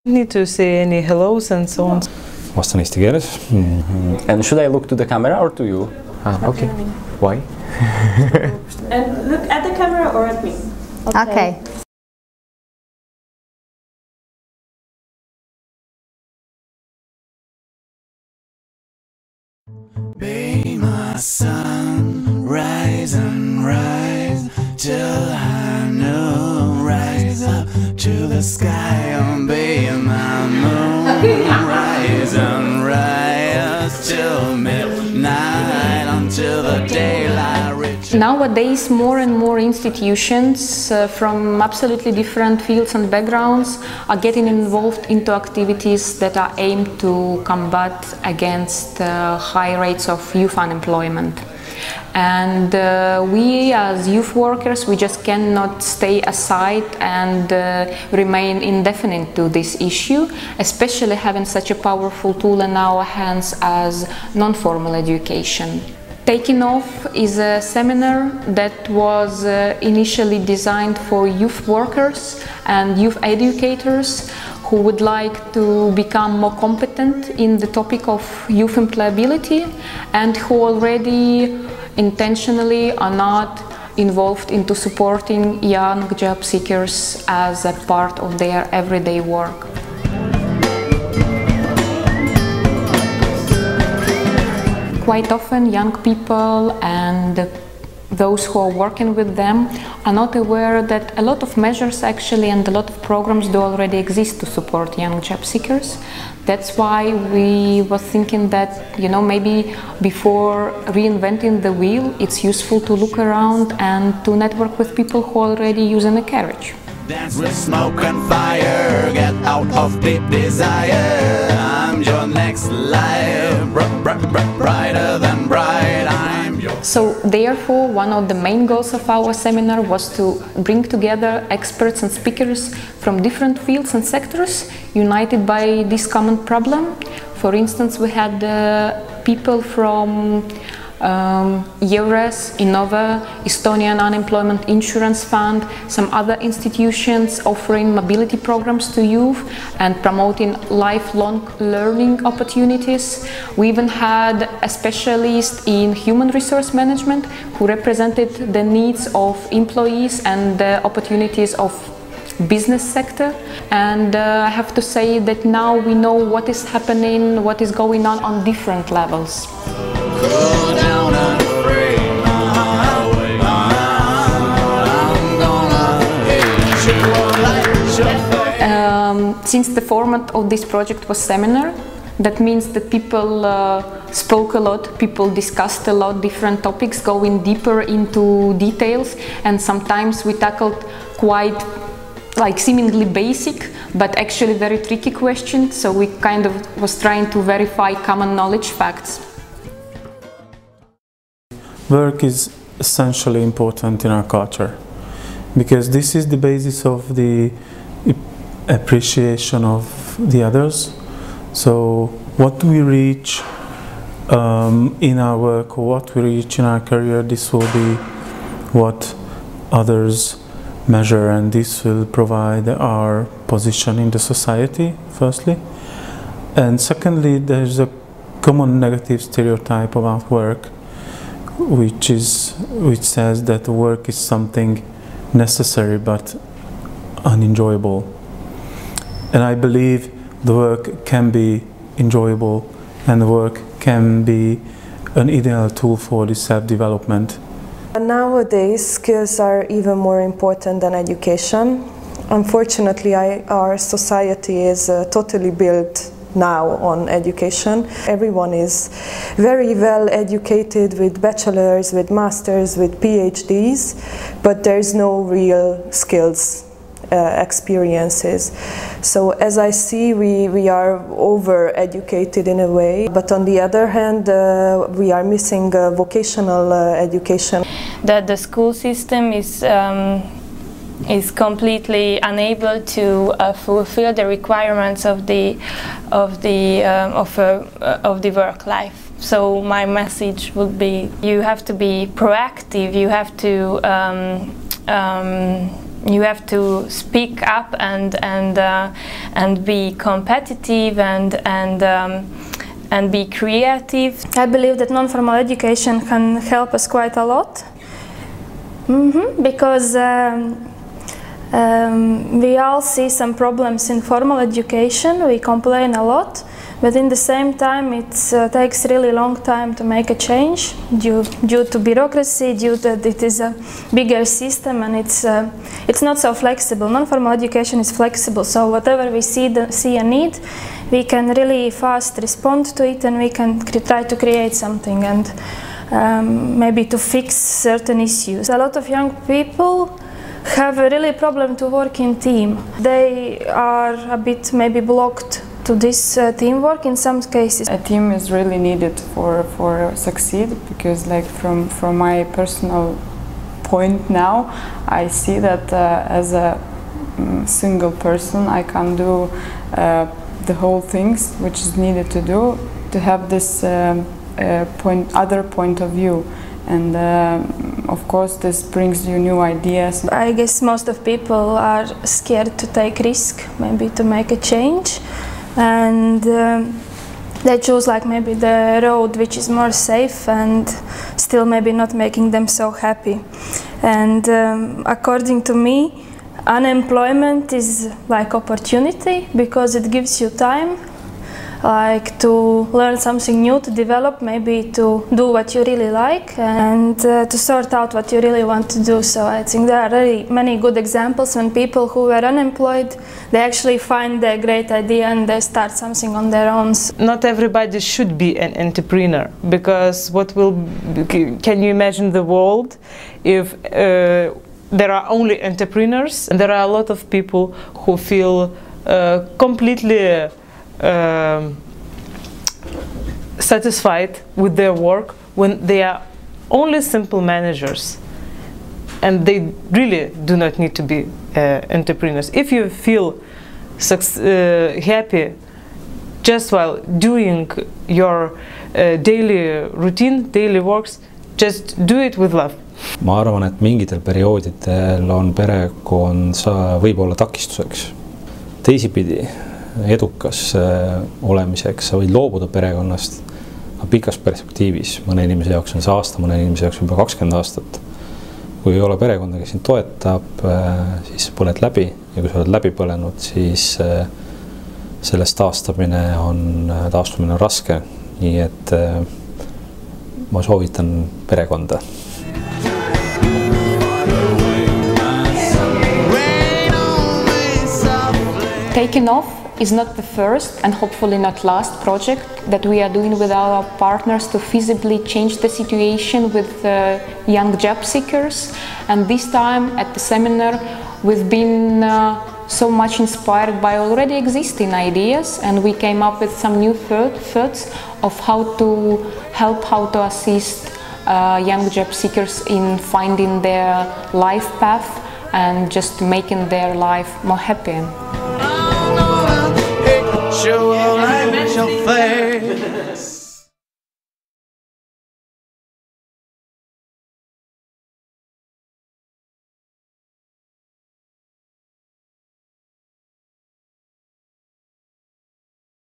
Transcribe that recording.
Need to say any hellos and so on. Was nice to get it. And should I look to the camera or to you? Okay. Why? And look at the camera or at me. Okay. Be my sun, rise and rise till I know. Rise up to the sky and be my moon. Rise and rise till midnight until the daylight reaches. Nowadays, more and more institutions from absolutely different fields and backgrounds are getting involved into activities that are aimed to combat against high rates of youth unemployment. And we as youth workers, we just cannot stay aside and remain indefinite to this issue, especially having such a powerful tool in our hands as non-formal education. Taking Off is a seminar that was initially designed for youth workers and youth educators who would like to become more competent in the topic of youth employability and who already intentionally are not involved into supporting young job seekers as a part of their everyday work. Quite often young people and those who are working with them are not aware that a lot of measures actually and a lot of programs do already exist to support young job seekers. That's why we were thinking that, you know, maybe before reinventing the wheel, it's useful to look around and to network with people who are already using a carriage. Dance with smoke and fire, get out of deep desire. I'm your next life, brighter than bright. I'm your... So therefore, one of the main goals of our seminar was to bring together experts and speakers from different fields and sectors, united by this common problem. For instance, we had people from EURES, Innova, Estonian Unemployment Insurance Fund, some other institutions offering mobility programs to youth and promoting lifelong learning opportunities. We even had a specialist in human resource management who represented the needs of employees and the opportunities of business sector. And I have to say that now we know what is happening, what is going on different levels. Since the format of this project was seminar, that means that people spoke a lot, people discussed a lot different topics, going deeper into details, and sometimes we tackled quite like seemingly basic but actually very tricky questions, so we kind of was trying to verify common knowledge facts. Work is essentially important in our culture because this is the basis of the appreciation of the others. So what we reach in our work or what we reach in our career, this will be what others measure, and this will provide our position in the society, firstly. And secondly, there's a common negative stereotype about work which says that work is something necessary but unenjoyable. And I believe the work can be enjoyable and the work can be an ideal tool for the self-development. Nowadays, skills are even more important than education. Unfortunately, our society is totally built now on education. Everyone is very well educated with bachelors, with masters, with PhDs, but there's no real skills. Experiences. So as I see, we are over-educated in a way, but on the other hand, we are missing vocational education. That the school system is completely unable to fulfill the requirements of the work life. So my message would be: you have to be proactive. You have to you have to speak up and be competitive and be creative. I believe that non-formal education can help us quite a lot, because we all see some problems in formal education. We complain a lot, but in the same time it takes really long time to make a change due to bureaucracy, due to that it is a bigger system, and it's not so flexible. Non-formal education is flexible, so whatever we see a need, we can really fast respond to it, and we can try to create something and maybe to fix certain issues. A lot of young people have a really problem to work in team. They are a bit maybe blocked to this teamwork in some cases. A team is really needed for succeed, because like from my personal point now, I see that as a single person I can do the whole things which is needed to do, to have this other point of view, and of course this brings you new ideas. I guess most of people are scared to take risk, maybe to make a change, and they choose like maybe the road which is more safe and still maybe not making them so happy. And according to me, unemployment is like opportunity, because it gives you time like to learn something new, to develop, maybe to do what you really like, and to sort out what you really want to do. So I think there are really many good examples when people who were unemployed, they actually find a great idea and they start something on their own. Not everybody should be an entrepreneur, because can you imagine the world if there are only entrepreneurs? And there are a lot of people who feel completely satisfied with their work when they are only simple managers, and they really do not need to be entrepreneurs. If you feel happy just while doing your daily routine, daily works, just do it with love. Ma arvan, et mingitel perioodidel on perekond võib olla takistuseks. Teisipidi edukas olemiseks sa võid loobuda perekonnast, aga pikas perspektiivis mõne inimese jaoks on see aasta, mõne inimese jaoks juba 20 aastat. Kui ei ole perekonda, kes sind toetab, siis põled läbi, ja kui sa oled läbi põlenud, siis sellest taastumine on raske, nii et ma soovitan perekonda. Taking off is not the first and hopefully not last project that we are doing with our partners to feasibly change the situation with young job seekers. And this time at the seminar we've been so much inspired by already existing ideas, and we came up with some new thoughts of how to help, how to assist young job seekers in finding their life path and just making their life more happy.